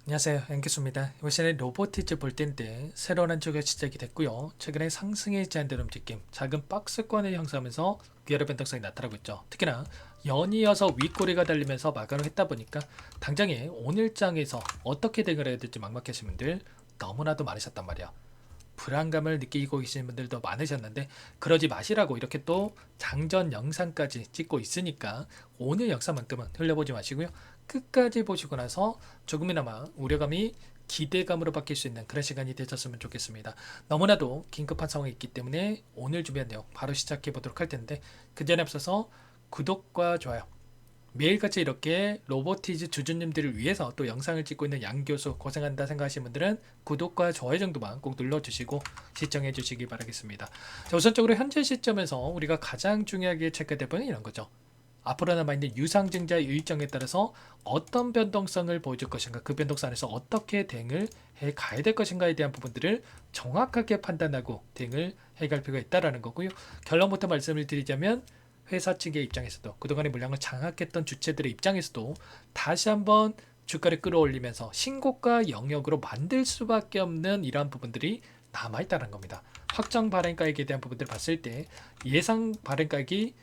안녕하세요, 앵기수입니다. 이번 시간에 로보티즈 볼 텐데 새로운 한 주가 시작이 됐고요. 최근에 상승에 제한된 움직임, 작은 박스권을 형성하면서 위아래 변동성이 나타나고 있죠. 특히나 연이어서 윗꼬리가 달리면서 마감을 했다 보니까 당장에 오늘장에서 어떻게 대응을 해야 될지 막막하신 분들 너무나도 많으셨단 말이야. 불안감을 느끼고 계시는 분들도 많으셨는데 그러지 마시라고 이렇게 또 장전 영상까지 찍고 있으니까 오늘 영상만큼은 흘려보지 마시고요. 끝까지 보시고 나서 조금이나마 우려감이 기대감으로 바뀔 수 있는 그런 시간이 되셨으면 좋겠습니다. 너무나도 긴급한 상황이 있기 때문에 오늘 준비한 내용 바로 시작해 보도록 할 텐데 그 전에 앞서서 구독과 좋아요, 매일같이 이렇게 로보티즈 주주님들을 위해서 또 영상을 찍고 있는 양교수 고생한다 생각하시는 분들은 구독과 좋아요 정도만 꼭 눌러주시고 시청해 주시기 바라겠습니다. 자, 우선적으로 현재 시점에서 우리가 가장 중요하게 체크될 부분은 이런 거죠. 앞으로 남아있는 유상증자의 일정에 따라서 어떤 변동성을 보여줄 것인가, 그 변동성 안에서 어떻게 대응을 해 가야 될 것인가에 대한 부분들을 정확하게 판단하고 대응을 해갈 필요가 있다는 거고요. 결론부터 말씀을 드리자면 회사 측의 입장에서도 그동안의 물량을 장악했던 주체들의 입장에서도 다시 한번 주가를 끌어올리면서 신고가 영역으로 만들 수밖에 없는 이러한 부분들이 남아있다는 겁니다. 확정 발행가액에 대한 부분들을 봤을 때 예상 발행가액이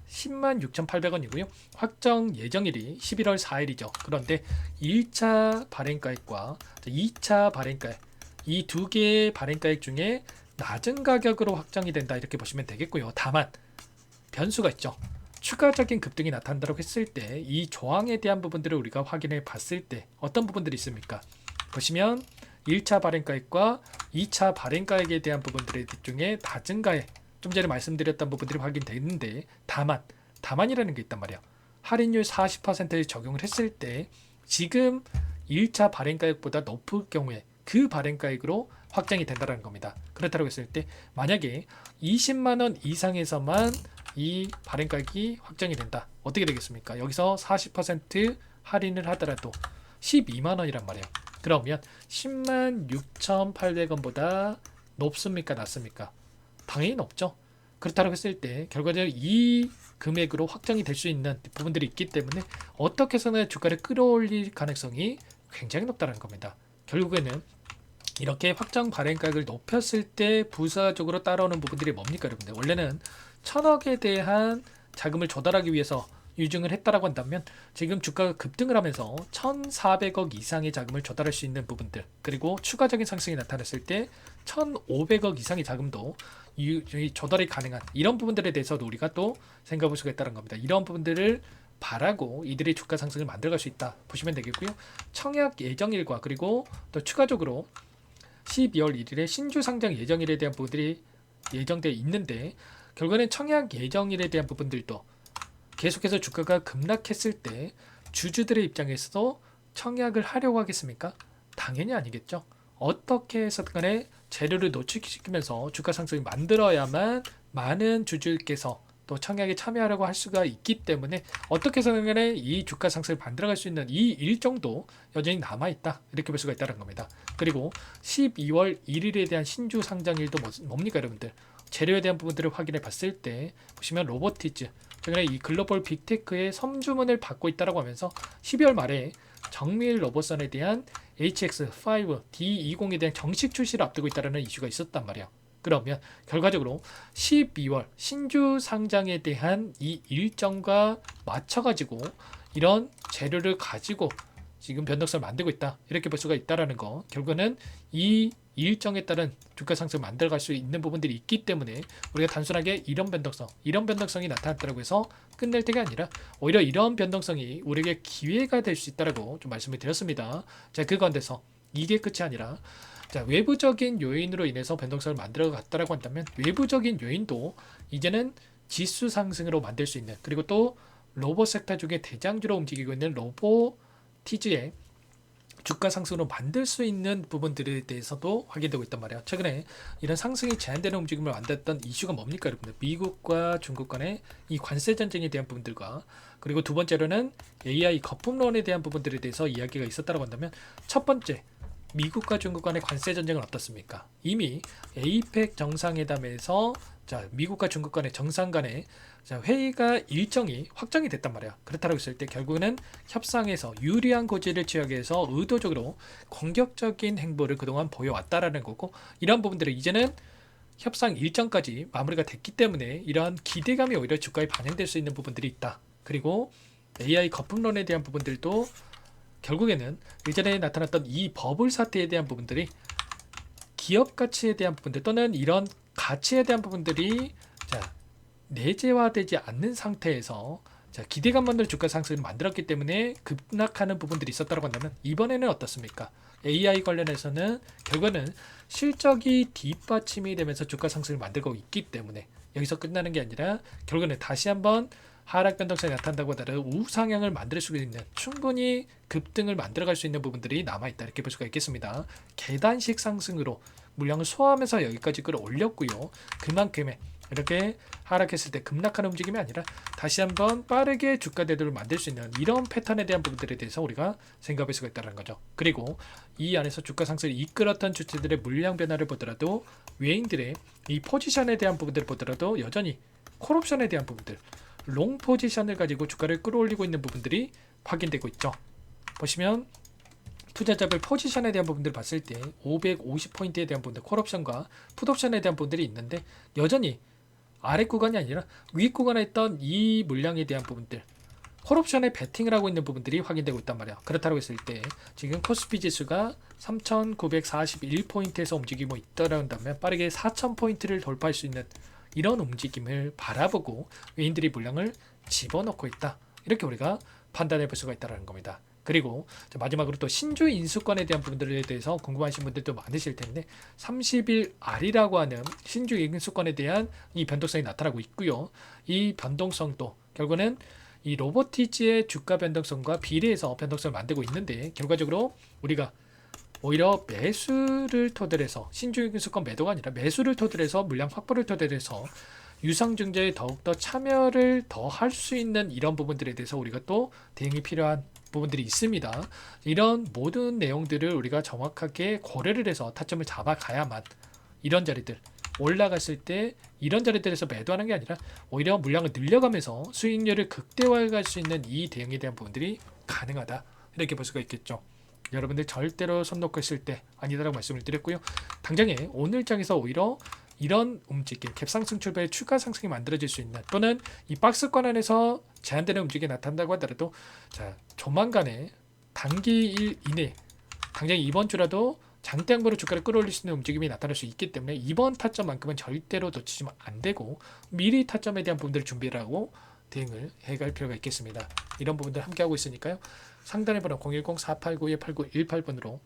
10만 6,800원이고요. 확정 예정일이 11월 4일이죠. 그런데 1차 발행가액과 2차 발행가액, 이 두 개의 발행가액 중에 낮은 가격으로 확정이 된다 이렇게 보시면 되겠고요. 다만 변수가 있죠. 추가적인 급등이 나타난다고 했을 때 이 조항에 대한 부분들을 우리가 확인해 봤을 때 어떤 부분들이 있습니까? 보시면 1차 발행가액과 2차 발행가액에 대한 부분들 중에 낮은 가액, 좀 전에 말씀드렸던 부분들이 확인되는데 다만이라는 게 있단 말이야. 할인율 40%를 적용을 했을 때 지금 1차 발행가액보다 높을 경우에 그 발행가액으로 확정이 된다는 겁니다. 그렇다고 했을 때 만약에 20만원 이상에서만 이 발행가액이 확정이 된다. 어떻게 되겠습니까? 여기서 40% 할인을 하더라도 12만원이란 말이에요. 그러면 10만 6,800원보다 높습니까? 낮습니까? 당연히 높죠. 그렇다고 했을 때 결과적으로 이 금액으로 확정이 될 수 있는 부분들이 있기 때문에 어떻게 해서는 주가를 끌어올릴 가능성이 굉장히 높다는 겁니다. 결국에는 이렇게 확정 발행가액을 높였을 때 부사적으로 따라오는 부분들이 뭡니까 여러분들? 원래는 1,000억에 대한 자금을 조달하기 위해서 유증을 했다라고 한다면 지금 주가가 급등을 하면서 1,400억 이상의 자금을 조달할 수 있는 부분들, 그리고 추가적인 상승이 나타났을 때 1,500억 이상의 자금도 조달이 가능한 이런 부분들에 대해서도 우리가 또 생각해 볼 수가 있다는 겁니다. 이런 부분들을 바라고 이들이 주가 상승을 만들어갈 수 있다 보시면 되겠고요. 청약 예정일과 그리고 또 추가적으로 12월 1일에 신주 상장 예정일에 대한 부분들이 예정되어 있는데 결국에는 청약 예정일에 대한 부분들도 계속해서 주가가 급락했을 때 주주들의 입장에서도 청약을 하려고 하겠습니까? 당연히 아니겠죠. 어떻게 해서든 간에 재료를 노출시키면서 주가 상승을 만들어야만 많은 주주께서 또 청약에 참여하려고 할 수가 있기 때문에 어떻게 해서든 간에 이 주가 상승을 만들어갈 수 있는 이 일정도 여전히 남아있다 이렇게 볼 수가 있다는 겁니다. 그리고 12월 1일에 대한 신주 상장일도 뭡니까 여러분들? 재료에 대한 부분들을 확인해 봤을 때 보시면 로보티즈 최근에 이 글로벌 빅테크의 선주문을 받고 있다고 하면서 12월 말에 정밀 로봇선에 대한 HX5 D20에 대한 정식 출시를 앞두고 있다는 이슈가 있었단 말이야. 그러면 결과적으로 12월 신주 상장에 대한 이 일정과 맞춰가지고 이런 재료를 가지고 지금 변동성을 만들고 있다 이렇게 볼 수가 있다라는 거. 결국은 이 일정에 따른 주가 상승을 만들어갈 수 있는 부분들이 있기 때문에 우리가 단순하게 이런 변동성이 나타났다고 해서 끝낼 때가 아니라 오히려 이런 변동성이 우리에게 기회가 될 수 있다라고 좀 말씀을 드렸습니다. 자, 그 가운데서 이게 끝이 아니라 자, 외부적인 요인으로 인해서 변동성을 만들어 갔다라고 한다면 외부적인 요인도 이제는 지수 상승으로 만들 수 있는, 그리고 또 로봇 섹터 중에 대장주로 움직이고 있는 로보티즈의 주가 상승으로 만들 수 있는 부분들에 대해서도 확인되고 있단 말이에요. 최근에 이런 상승이 제한되는 움직임을 만들었던 이슈가 뭡니까 여러분들? 미국과 중국 간의 이 관세 전쟁에 대한 부분들과 그리고 두 번째로는 AI 거품론에 대한 부분들에 대해서 이야기가 있었다고 한다면 첫 번째 미국과 중국 간의 관세 전쟁은 어떻습니까? 이미 에이펙 정상회담에서 자, 미국과 중국 간의 정상 간의 자, 회의가 일정이 확정이 됐단 말이야. 그렇다고 했을 때 결국에는 협상에서 유리한 고지를 취하기 위해서 의도적으로 공격적인 행보를 그동안 보여왔다라는 거고, 이러한 부분들을 이제는 협상 일정까지 마무리가 됐기 때문에 이러한 기대감이 오히려 주가에 반영될 수 있는 부분들이 있다. 그리고 AI 거품론에 대한 부분들도 결국에는 예전에 나타났던 이 버블 사태에 대한 부분들이 기업 가치에 대한 부분들 또는 이런 가치에 대한 부분들이 자, 내재화되지 않는 상태에서 자, 기대감만으로 주가 상승을 만들었기 때문에 급락하는 부분들이 있었다고 한다면, 이번에는 어떻습니까? AI 관련해서는 결과는 실적이 뒷받침이 되면서 주가 상승을 만들고 있기 때문에 여기서 끝나는 게 아니라 결국에는 다시 한번 하락 변동성이 나타난다고 하더라도 우상향을 만들 수 있는, 충분히 급등을 만들어갈 수 있는 부분들이 남아있다, 이렇게 볼 수가 있겠습니다. 계단식 상승으로 물량을 소화하면서 여기까지 끌어올렸고요. 그만큼의 이렇게 하락했을 때 급락하는 움직임이 아니라 다시 한번 빠르게 주가 대도를 만들 수 있는 이런 패턴에 대한 부분들에 대해서 우리가 생각할 수가 있다는 거죠. 그리고 이 안에서 주가 상승을 이끌었던 주체들의 물량 변화를 보더라도 외인들의 이 포지션에 대한 부분들을 보더라도 여전히 콜옵션에 대한 부분들, 롱 포지션을 가지고 주가를 끌어올리고 있는 부분들이 확인되고 있죠. 보시면 투자자별 포지션에 대한 부분들을 봤을 때 550포인트에 대한 부분들, 콜옵션과 풋옵션에 대한 부분들이 있는데 여전히 아래 구간이 아니라 위 구간에 있던 이 물량에 대한 부분들, 콜옵션에 베팅을 하고 있는 부분들이 확인되고 있단 말이야. 그렇다고 했을 때 지금 코스피 지수가 3941포인트에서 움직이고 있다면 빠르게 4000포인트를 돌파할 수 있는 이런 움직임을 바라보고 외인들이 물량을 집어넣고 있다, 이렇게 우리가 판단해 볼 수가 있다는 겁니다. 그리고 마지막으로 또 신주 인수권에 대한 부분들에 대해서 궁금하신 분들도 많으실 텐데 30일 R이라고 하는 신주 인수권에 대한 이 변동성이 나타나고 있고요. 이 변동성도 결국은 이 로보티지의 주가 변동성과 비례해서 변동성을 만들고 있는데, 결과적으로 우리가 오히려 매수를 토대로 해서 신주 인수권 매도가 아니라 매수를 토대로 해서 물량 확보를 토대로 해서 유상증자에 더욱더 참여를 더 할 수 있는 이런 부분들에 대해서 우리가 또 대응이 필요한 부분들이 있습니다. 이런 모든 내용들을 우리가 정확하게 고려를 해서 타점을 잡아가야만 이런 자리들 올라갔을 때 이런 자리들에서 매도하는 게 아니라 오히려 물량을 늘려가면서 수익률을 극대화해 갈 수 있는 이 대응에 대한 부분들이 가능하다, 이렇게 볼 수가 있겠죠. 여러분들 절대로 손 놓고 있을 때 아니다라고 말씀을 드렸고요. 당장에 오늘 장에서 오히려 이런 움직임, 갭상승 출발에 추가 상승이 만들어질 수 있는, 또는 이 박스권 안에서 제한되는 움직임이 나타난다고 하더라도 자, 조만간에 단기일 이내 당장 이번 주라도 장대항보로 주가를 끌어올릴 수 있는 움직임이 나타날 수 있기 때문에 이번 타점만큼은 절대로 놓치시면 안 되고 미리 타점에 대한 부분들을 준비를 하고 대응을 해갈 필요가 있겠습니다. 이런 부분들 함께 하고 있으니까요. 상단에 번호 010-4892-8918번으로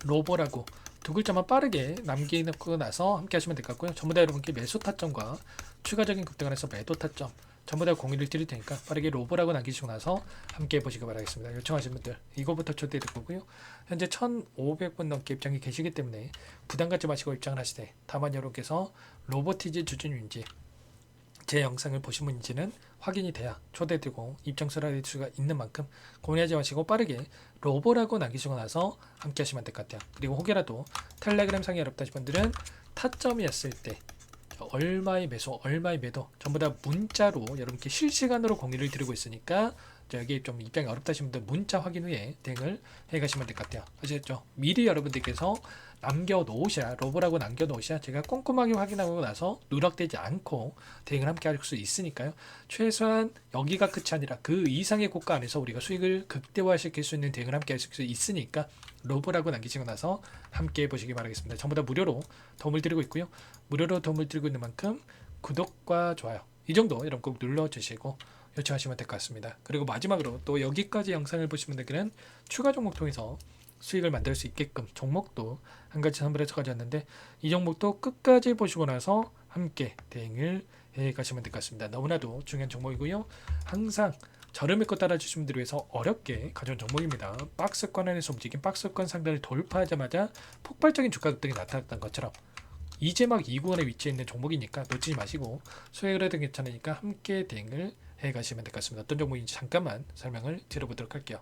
로보라고 두 글자만 빠르게 남기고 나서 함께 하시면 될 것 같고요. 전부 다 여러분께 매수 타점과 추가적인 급등을 해서 매도 타점 전부 다 공유를 드릴 테니까 빠르게 로보라고 남기시고 나서 함께 해보시기 바라겠습니다. 요청하신 분들 이거부터 초대해 드릴 거고요. 현재 1500분 넘게 입장이 계시기 때문에 부담 갖지 마시고 입장을 하시되, 다만 여러분께서 로보티지 주주인지 제 영상을 보신 분인지는 확인이 돼야 초대되고 입장 수락될 수가 있는 만큼 고민하지 마시고 빠르게 로보라고 남기시고 나서 함께 하시면 될 것 같아요. 그리고 혹여라도 텔레그램 상에 어렵다 하신 분들은 타점이었을 때 얼마의 매수, 얼마의 매도 전부 다 문자로 여러분께 실시간으로 공유를 드리고 있으니까 여기 좀 입장이 어렵다 하신 분들 문자 확인 후에 대응을 해가시면 될 것 같아요. 아시겠죠? 미리 여러분들께서 남겨놓으셔야, 로보라고 남겨놓으셔야 제가 꼼꼼하게 확인하고 나서 누락되지 않고 대응을 함께 할 수 있으니까요. 최소한 여기가 끝이 아니라 그 이상의 고가 안에서 우리가 수익을 극대화시킬 수 있는 대응을 함께 할 수 있으니까 로보라고 남기시고 나서 함께 해보시기 바라겠습니다. 전부 다 무료로 도움을 드리고 있고요. 무료로 도움을 드리고 있는 만큼 구독과 좋아요 이 정도 여러분 꼭 눌러주시고 요청하시면 될 것 같습니다. 그리고 마지막으로 또 여기까지 영상을 보신 분들께는 추가 종목 통해서 수익을 만들 수 있게끔 종목도 한 가지 선물해서 가져왔는데 이 종목도 끝까지 보시고 나서 함께 대응을 해 가시면 될 것 같습니다. 너무나도 중요한 종목이고요. 항상 저를 믿고 따라주신 분들을 위해서 어렵게 가져온 종목입니다. 박스권 안에서 움직인 박스권 상단을 돌파하자마자 폭발적인 주가 급등이 나타났던 것처럼 이제 막 2구간에 위치해 있는 종목이니까 놓치지 마시고 수익을 해도 괜찮으니까 함께 대응을 해 가시면 될 것 같습니다. 어떤 종목인지 잠깐만 설명을 드려보도록 할게요.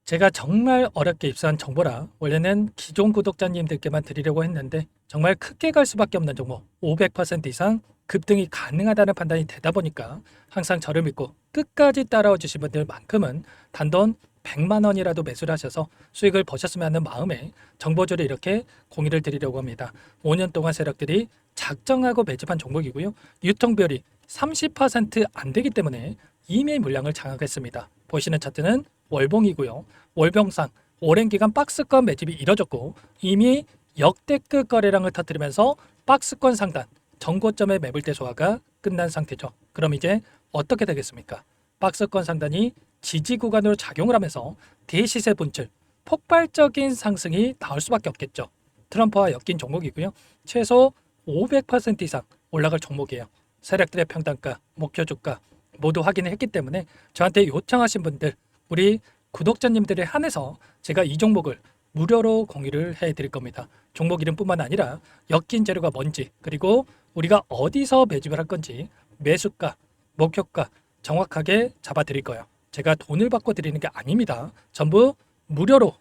제가 정말 어렵게 입수한 정보라 원래는 기존 구독자님들께만 드리려고 했는데 정말 크게 갈 수밖에 없는 종목 500% 이상 급등이 가능하다는 판단이 되다 보니까 항상 저를 믿고 끝까지 따라와 주신 분들만큼은 단돈 100만 원이라도 매수를 하셔서 수익을 보셨으면 하는 마음에 정보주를 이렇게 공유를 드리려고 합니다. 5년 동안 세력들이 작정하고 매집한 종목이고요. 유통비율이 30%안 되기 때문에 이미 물량을 장악했습니다. 보시는 차트는 월봉이고요. 월봉상 오랜 기간 박스권 매집이 이뤄졌고 이미 역대급 거래량을 터뜨리면서 박스권 상단 정고점의 매물대 소화가 끝난 상태죠. 그럼 이제 어떻게 되겠습니까? 박스권 상단이 지지 구간으로 작용을 하면서 대시세 분출, 폭발적인 상승이 나올 수밖에 없겠죠. 트럼프와 엮인 종목이고요. 최소 500% 이상 올라갈 종목이에요. 세력들의 평단가, 목표 주가 모두 확인을 했기 때문에 저한테 요청하신 분들, 우리 구독자님들에 한해서 제가 이 종목을 무료로 공유를 해드릴 겁니다. 종목 이름뿐만 아니라 엮인 재료가 뭔지, 그리고 우리가 어디서 매집을 할 건지 매수가, 목표가 정확하게 잡아드릴 거예요. 제가 돈을 받고 드리는 게 아닙니다. 전부 무료로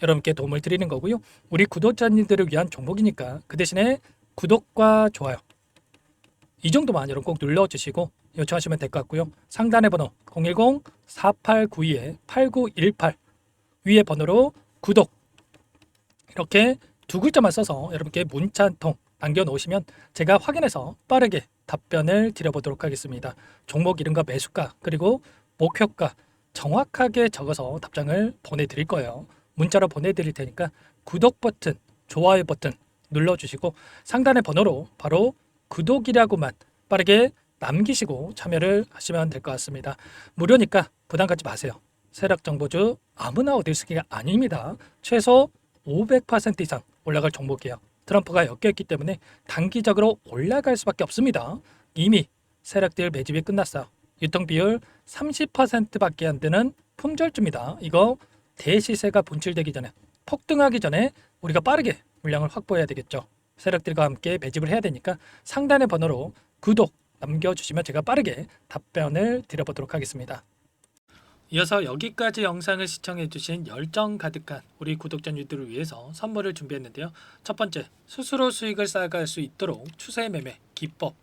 여러분께 도움을 드리는 거고요. 우리 구독자님들을 위한 종목이니까 그 대신에 구독과 좋아요 이 정도만 여러분 꼭 눌러주시고 요청하시면 될 것 같고요. 상단의 번호 010-4892-8918 위에 번호로 구독 이렇게 두 글자만 써서 여러분께 문자 한 통 남겨놓으시면 제가 확인해서 빠르게 답변을 드려보도록 하겠습니다. 종목 이름과 매수가 그리고 목표가 정확하게 적어서 답장을 보내드릴 거예요. 문자로 보내드릴 테니까 구독 버튼, 좋아요 버튼 눌러주시고 상단의 번호로 바로 구독이라고만 빠르게 남기시고 참여를 하시면 될 것 같습니다. 무료니까 부담 갖지 마세요. 세력정보주 아무나 얻을 수 있는 게 아닙니다. 최소 500% 이상 올라갈 종목이에요. 트럼프가 엮여있기 때문에 단기적으로 올라갈 수밖에 없습니다. 이미 세력들 매집이 끝났어요. 유통비율 30%밖에 안 되는 품절주입니다. 이거 대시세가 분출되기 전에 폭등하기 전에 우리가 빠르게 물량을 확보해야 되겠죠. 세력들과 함께 매집을 해야 되니까 상단의 번호로 구독 남겨주시면 제가 빠르게 답변을 드려보도록 하겠습니다. 이어서 여기까지 영상을 시청해주신 열정 가득한 우리 구독자님들을 위해서 선물을 준비했는데요. 첫 번째, 스스로 수익을 쌓아갈 수 있도록 추세 매매 기법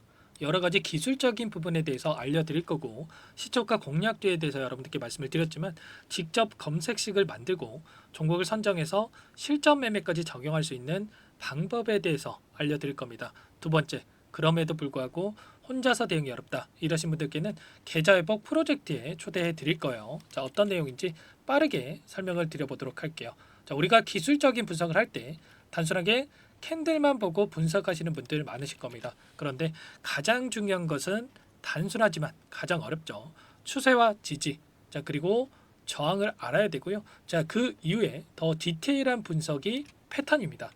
여러 가지 기술적인 부분에 대해서 알려드릴 거고 시초가 공략주에 대해서 여러분들께 말씀을 드렸지만 직접 검색식을 만들고 종목을 선정해서 실전 매매까지 적용할 수 있는 방법에 대해서 알려드릴 겁니다. 두 번째, 그럼에도 불구하고 혼자서 대응이 어렵다 이러신 분들께는 계좌회복 프로젝트에 초대해 드릴 거예요. 자, 어떤 내용인지 빠르게 설명을 드려보도록 할게요. 자, 우리가 기술적인 분석을 할 때 단순하게 캔들만 보고 분석하시는 분들 많으실 겁니다. 그런데 가장 중요한 것은 단순하지만 가장 어렵죠. 추세와 지지, 자 그리고 저항을 알아야 되고요. 자, 그 이후에 더 디테일한 분석이 패턴입니다.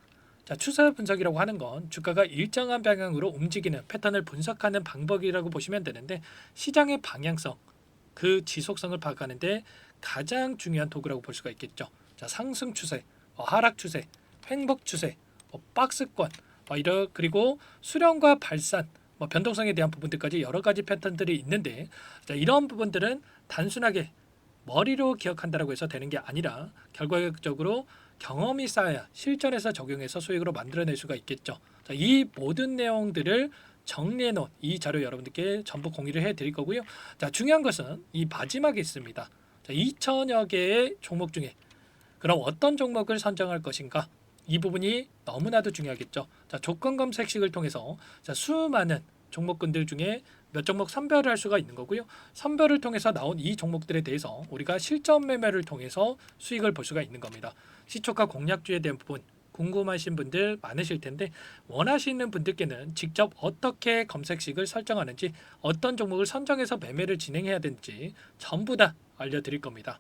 자, 추세 분석이라고 하는 건 주가가 일정한 방향으로 움직이는 패턴을 분석하는 방법이라고 보시면 되는데 시장의 방향성, 그 지속성을 파악하는데 가장 중요한 도구라고 볼 수가 있겠죠. 자, 상승 추세, 하락 추세, 횡복 추세, 박스권, 그리고 수렴과 발산, 변동성에 대한 부분들까지 여러 가지 패턴들이 있는데 자, 이런 부분들은 단순하게 머리로 기억한다고 해서 되는 게 아니라 결과적으로 경험이 쌓아야 실전에서 적용해서 수익으로 만들어낼 수가 있겠죠. 자, 이 모든 내용들을 정리해 놓은 이 자료 여러분들께 전부 공유를 해 드릴 거고요. 자, 중요한 것은 이 마지막에 있습니다. 자, 2천여 개의 종목 중에 그럼 어떤 종목을 선정할 것인가? 이 부분이 너무나도 중요하겠죠. 자, 조건 검색식을 통해서 자, 수많은 종목군들 중에 몇 종목 선별을 할 수가 있는 거고요. 선별을 통해서 나온 이 종목들에 대해서 우리가 실전 매매를 통해서 수익을 볼 수가 있는 겁니다. 시초가 공략주에 대한 부분 궁금하신 분들 많으실 텐데 원하시는 분들께는 직접 어떻게 검색식을 설정하는지 어떤 종목을 선정해서 매매를 진행해야 되는지 전부 다 알려드릴 겁니다.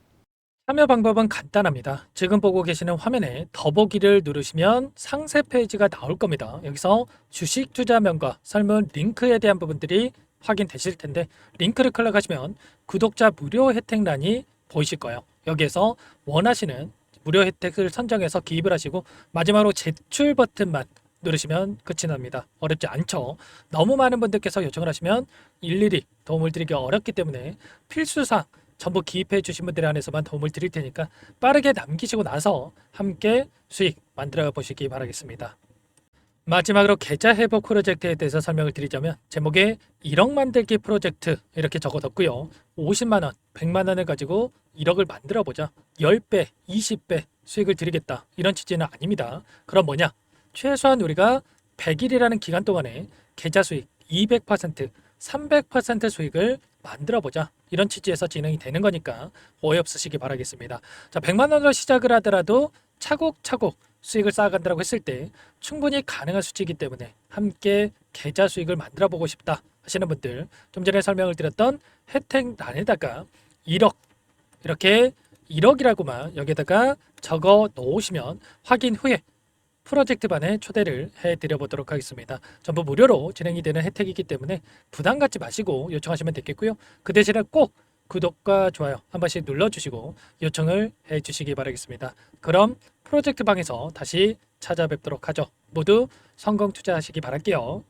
참여 방법은 간단합니다. 지금 보고 계시는 화면에 더보기를 누르시면 상세 페이지가 나올 겁니다. 여기서 주식 투자명과 설문 링크에 대한 부분들이 확인되실 텐데 링크를 클릭하시면 구독자 무료 혜택란이 보이실 거예요. 여기에서 원하시는 무료 혜택을 선정해서 기입을 하시고 마지막으로 제출 버튼만 누르시면 끝이 납니다. 어렵지 않죠? 너무 많은 분들께서 요청을 하시면 일일이 도움을 드리기 어렵기 때문에 필수상 전부 기입해 주신 분들에 한해서만 도움을 드릴 테니까 빠르게 남기시고 나서 함께 수익 만들어 보시기 바라겠습니다. 마지막으로 계좌 회복 프로젝트에 대해서 설명을 드리자면 제목에 1억 만들기 프로젝트 이렇게 적어뒀고요. 50만 원, 100만 원을 가지고 1억을 만들어 보자. 10배, 20배 수익을 드리겠다. 이런 취지는 아닙니다. 그럼 뭐냐? 최소한 우리가 100일이라는 기간 동안에 계좌 수익 200%, 300% 수익을 만들어 보자. 이런 취지에서 진행이 되는 거니까 오해 없으시기 바라겠습니다. 자, 100만 원으로 시작을 하더라도 차곡차곡 수익을 쌓아간다고 했을 때 충분히 가능한 수치이기 때문에 함께 계좌 수익을 만들어 보고 싶다 하시는 분들, 좀 전에 설명을 드렸던 혜택란에다가 1억 이렇게 1억이라고만 여기다가 적어 놓으시면 확인 후에 프로젝트 반에 초대를 해드려 보도록 하겠습니다. 전부 무료로 진행이 되는 혜택이기 때문에 부담 갖지 마시고 요청하시면 되겠고요. 그 대신에 꼭 구독과 좋아요 한 번씩 눌러주시고 요청을 해주시기 바라겠습니다. 그럼 프로젝트 방에서 다시 찾아뵙도록 하죠. 모두 성공 투자하시기 바랄게요.